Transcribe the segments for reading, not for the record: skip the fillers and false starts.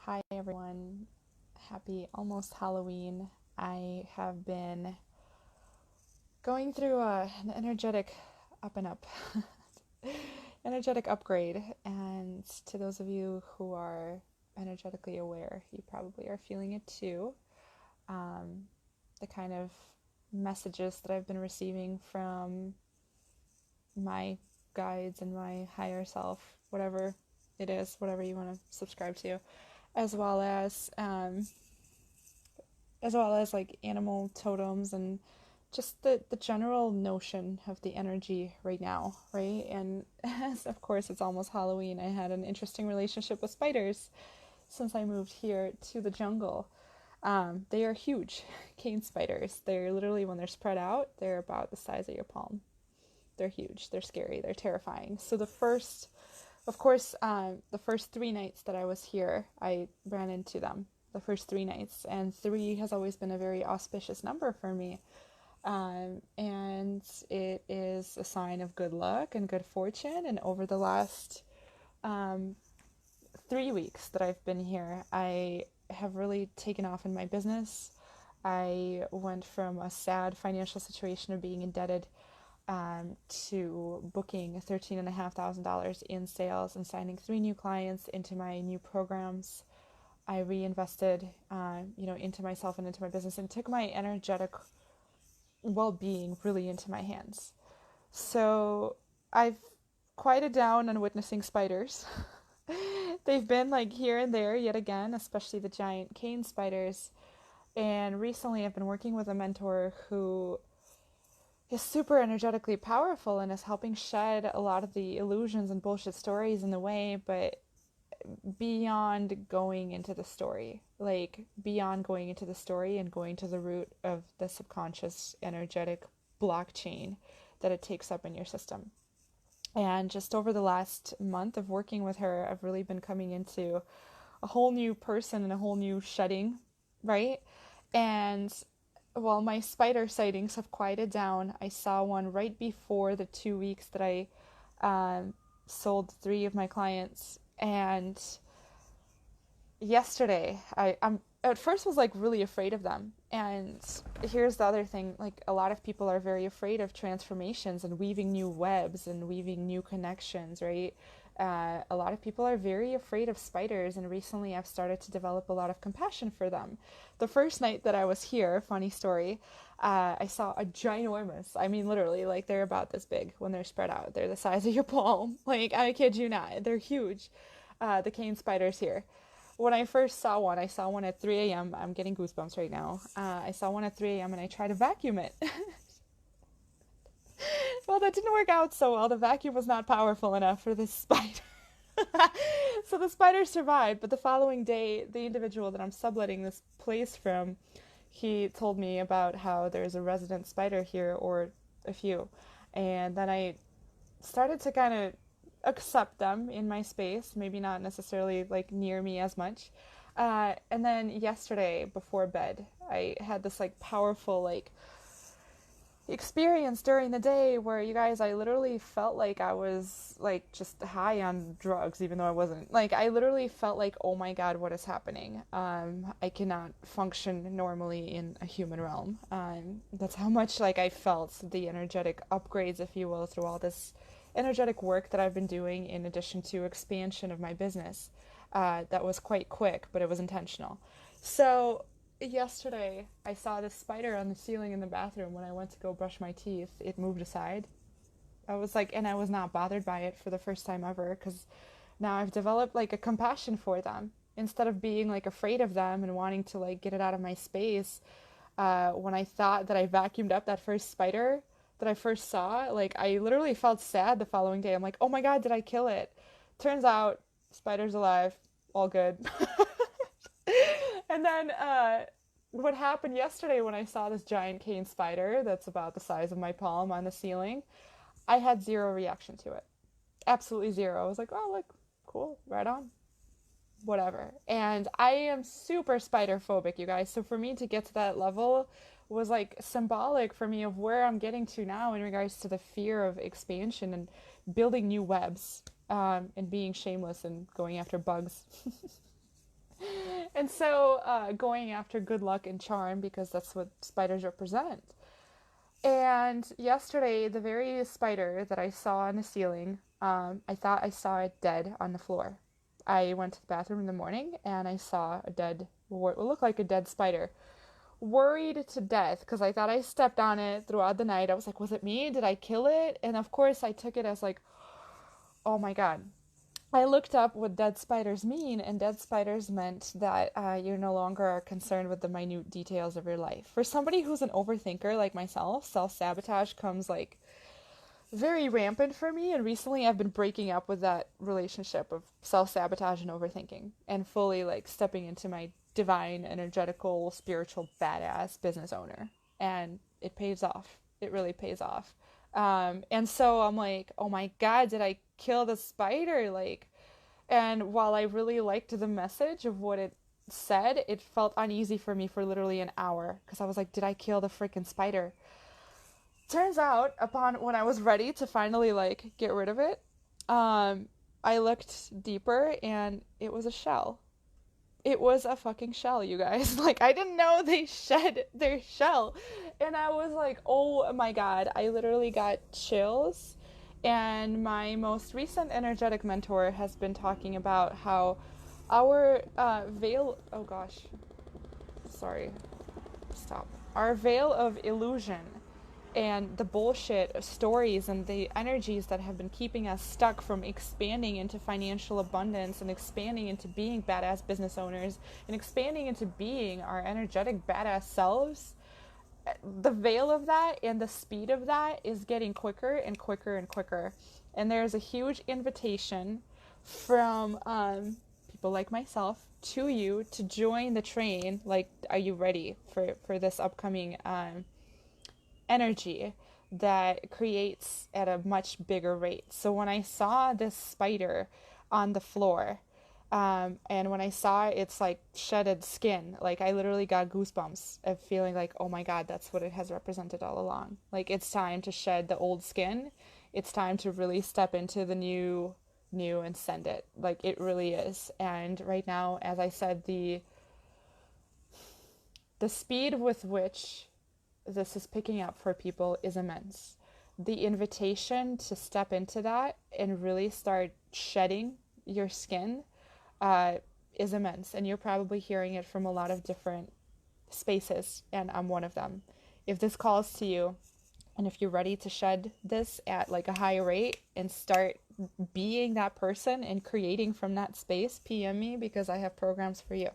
Hi everyone. Happy almost Halloween. I have been going through an energetic up and up, energetic upgrade. And to those of you who are energetically aware, you probably are feeling it too. Um, the kind of messages that I've been receiving from my guides and my higher self, whatever it is, whatever you want to subscribe to, as well as like animal totems and just the general notion of the energy right now, right? And as of course it's almost Halloween, I had an interesting relationship with spiders since I moved here to the jungle. They are huge, cane spiders. They're literally, when they're spread out, they're about the size of your palm. They're huge, they're scary, they're terrifying. So the first 3 nights that I was here, I ran into them. The first 3 nights, and three has always been a very auspicious number for me. And it is a sign of good luck and good fortune. And over the last 3 weeks that I've been here, I have really taken off in my business. I went from a sad financial situation of being indebted to booking $13,500 in sales and signing 3 new clients into my new programs. I reinvested, into myself and into my business, and took my energetic well-being really into my hands. So I've quieted down on witnessing spiders. They've been like here and there yet again, especially the giant cane spiders. And recently I've been working with a mentor who is super energetically powerful and is helping shed a lot of the illusions and bullshit stories in the way, but beyond going into the story, like beyond going into the story and going to the root of the subconscious energetic blockchain that it takes up in your system. And just over the last month of working with her, I've really been coming into a whole new person and a whole new shedding, right? And while my spider sightings have quieted down, I saw one right before the 2 weeks that I sold three of my clients. And yesterday, I'm at first was like really afraid of them. And here's the other thing, like a lot of people are very afraid of transformations and weaving new webs and weaving new connections, right? A lot of people are very afraid of spiders, and recently I've started to develop a lot of compassion for them. The first night that I was here, funny story, I saw a ginormous, I mean literally, like they're about this big when they're spread out. They're the size of your palm. Like, I kid you not, they're huge. The cane spiders here. When I first saw one, I saw one at 3 a.m. I'm getting goosebumps right now. I saw one at 3 a.m. and I tried to vacuum it. Well, that didn't work out so well. The vacuum was not powerful enough for this spider. So the spider survived, but the following day, the individual that I'm subletting this place from, he told me about how there's a resident spider here, or a few. And then I started to kind of accept them in my space, maybe not necessarily like near me as much. And then yesterday before bed, I had this like powerful like experience during the day where, you guys, I literally felt like I was like just high on drugs, even though I wasn't. Like, I literally felt like, oh my god, what is happening? I cannot function normally in a human realm. That's how much like I felt the energetic upgrades, if you will, through all this energetic work that I've been doing, in addition to expansion of my business. That was quite quick, but it was intentional. So yesterday I saw this spider on the ceiling in the bathroom. When I went to go brush my teeth, it moved aside. I was like, and I was not bothered by it for the first time ever, because now I've developed like a compassion for them. Instead of being like afraid of them and wanting to like get it out of my space, when I thought that I vacuumed up that first spider that I first saw, like I literally felt sad the following day. I'm like, oh my god, did I kill it? Turns out, spider's alive, all good. And then what happened yesterday when I saw this giant cane spider that's about the size of my palm on the ceiling, I had zero reaction to it. Absolutely zero. I was like, oh, look, cool, right on, whatever. And I am super spider phobic, you guys. So for me to get to that level was like symbolic for me of where I'm getting to now in regards to the fear of expansion and building new webs, and being shameless and going after bugs. And so going after good luck and charm because that's what spiders represent. And yesterday, the very spider that I saw on the ceiling, I thought I saw it dead on the floor. I went to the bathroom in the morning and I saw a dead, what looked like a dead spider. Worried to death because I thought I stepped on it throughout the night. I was like, was it me? Did I kill it? And of course, I took it as like, oh my God. I looked up what dead spiders mean, and dead spiders meant that you no longer are concerned with the minute details of your life. For somebody who's an overthinker like myself, self sabotage comes like very rampant for me, and recently I've been breaking up with that relationship of self sabotage and overthinking and fully like stepping into my divine, energetical, spiritual, badass business owner. And it pays off. It really pays off. And so I'm like, oh my God, did I kill the spider? Like, and while I really liked the message of what it said, it felt uneasy for me for literally an hour because I was like, did I kill the freaking spider? Turns out, upon when I was ready to finally like get rid of it, I looked deeper and it was a shell. It was a fucking shell, you guys. Like, I didn't know they shed their shell. And I was like, oh my God, I literally got chills. And my most recent energetic mentor has been talking about how our veil, oh gosh, sorry, stop. Our veil of illusion and the bullshit stories and the energies that have been keeping us stuck from expanding into financial abundance and expanding into being badass business owners and expanding into being our energetic badass selves, the veil of that and the speed of that is getting quicker and quicker and quicker. And there's a huge invitation from people like myself to you to join the train. Like, are you ready for this upcoming energy that creates at a much bigger rate? So when I saw this spider on the floor, and when I saw its like shedded skin, like I literally got goosebumps of feeling like, oh my God, that's what it has represented all along. Like, it's time to shed the old skin. It's time to really step into the new and send it. Like, it really is. And right now, as I said, the speed with which this is picking up for people is immense. The invitation to step into that and really start shedding your skin uh, is immense. And you're probably hearing it from a lot of different spaces, and I'm one of them. If this calls to you, and if you're ready to shed this at like a high rate and start being that person and creating from that space, PM me because I have programs for you.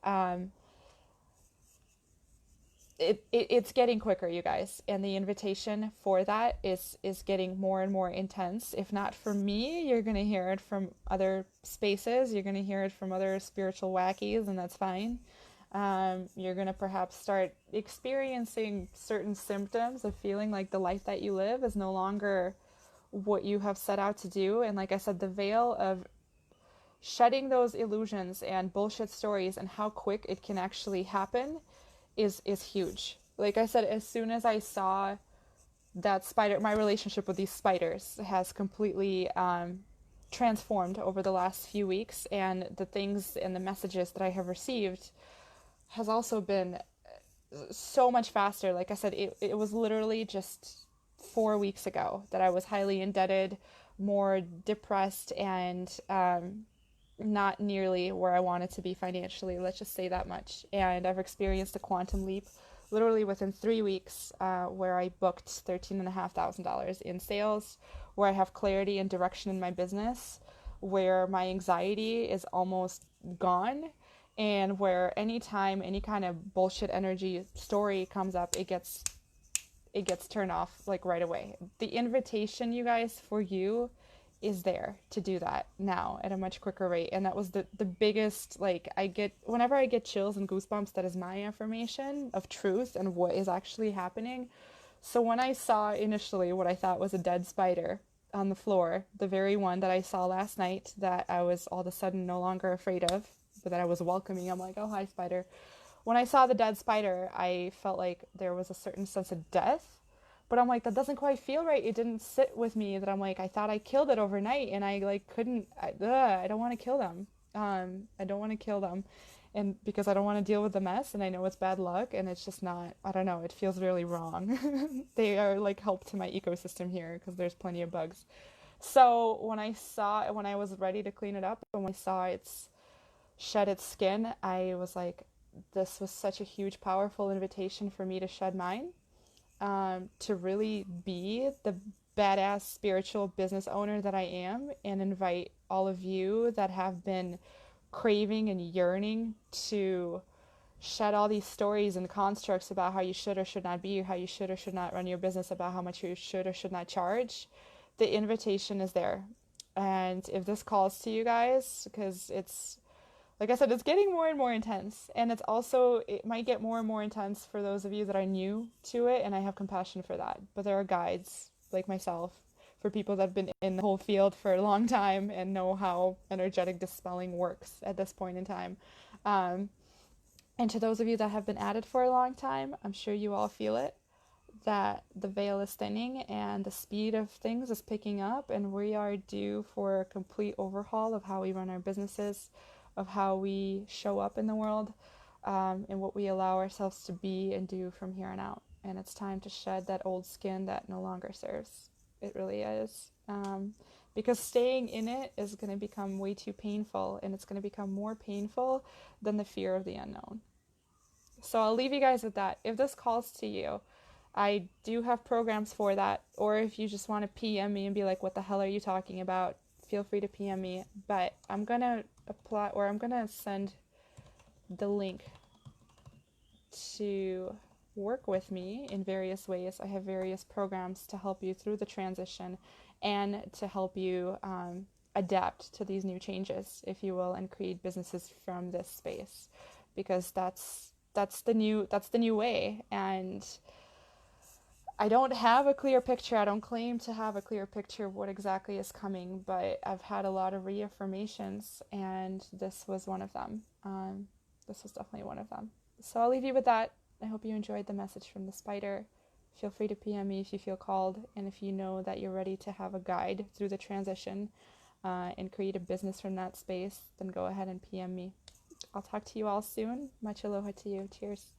Um, it's getting quicker, you guys, and the invitation for that is getting more and more intense. If not for me, you're gonna hear it from other spaces. You're gonna hear it from other spiritual wackies, and that's fine. You're gonna perhaps start experiencing certain symptoms of feeling like the life that you live is no longer what you have set out to do. And like I said, the veil of shedding those illusions and bullshit stories and how quick it can actually happen is huge. Like I said, as soon as I saw that spider, my relationship with these spiders has completely transformed over the last few weeks, and the things and the messages that I have received has also been so much faster. Like I said, it was literally just 4 weeks ago that I was highly indebted, more depressed, and not nearly where I wanted to be financially. Let's just say that much. And I've experienced a quantum leap literally within 3 weeks, where I booked $13,500 in sales, where I have clarity and direction in my business, where my anxiety is almost gone, and where anytime any kind of bullshit energy story comes up, it gets turned off like right away. The invitation, you guys, for you is there to do that now at a much quicker rate. And that was the biggest, like, I get whenever I get chills and goosebumps, that is my affirmation of truth and what is actually happening. So when I saw initially what I thought was a dead spider on the floor, the very one that I saw last night that I was all of a sudden no longer afraid of, but that I was welcoming, I'm like, oh, hi, spider. When I saw the dead spider, I felt like there was a certain sense of death, but I'm like, that doesn't quite feel right. It didn't sit with me that I'm like, I thought I killed it overnight and I like couldn't, I don't want to kill them. I don't want to kill them, and because I don't want to deal with the mess, and I know it's bad luck, and it's just not. I don't know. It feels really wrong. They are like help to my ecosystem here because there's plenty of bugs. So when I was ready to clean it up, and when I saw it's shed its skin, I was like, this was such a huge, powerful invitation for me to shed mine, to really be the badass spiritual business owner that I am, and invite all of you that have been craving and yearning to shed all these stories and constructs about how you should or should not be, how you should or should not run your business, about how much you should or should not charge. The invitation is there. And if this calls to you guys, because it's, like I said, it's getting more and more intense. And it's also, it might get more and more intense for those of you that are new to it, and I have compassion for that. But there are guides like myself for people that have been in the whole field for a long time and know how energetic dispelling works at this point in time. Um, and to those of you that have been at it for a long time, I'm sure you all feel it, that the veil is thinning and the speed of things is picking up, and we are due for a complete overhaul of how we run our businesses, of how we show up in the world, and what we allow ourselves to be and do from here on out. And it's time to shed that old skin that no longer serves. It really is. Because staying in it is going to become way too painful, and it's going to become more painful than the fear of the unknown. So I'll leave you guys with that. If this calls to you, I do have programs for that. Or if you just want to PM me and be like, what the hell are you talking about? Feel free to PM me. But I'm going to apply, or I'm going to send the link to work with me in various ways. I have various programs to help you through the transition and to help you adapt to these new changes, if you will, and create businesses from this space, because that's the new way. And I don't have a clear picture. I don't claim to have a clear picture of what exactly is coming, but I've had a lot of reaffirmations, and this was one of them. This was definitely one of them. So I'll leave you with that. I hope you enjoyed the message from the spider. Feel free to PM me if you feel called, and if you know that you're ready to have a guide through the transition, and create a business from that space, then go ahead and PM me. I'll talk to you all soon. Much aloha to you. Cheers.